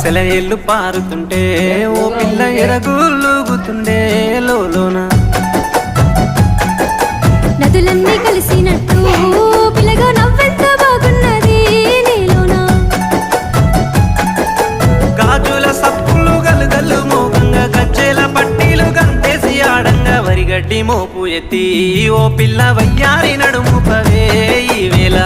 సెలయేళ్ళు పారుతుంటే ఓ పిల్ల ఎరగులుగుతుండే లోన నదులన్నీ కలిసినట్టు పిల్లగా నవ్వెంత బాగున్నది నీలోనా గాజుల సప్పులు గలుగల్లు మోగంగా గజ్జెల పట్టీలు గంతేసి ఆడంగా వరిగడ్డి మోపు ఎత్తి ఓ పిల్ల వయ్యారి నడుము పవే ఈ వేళ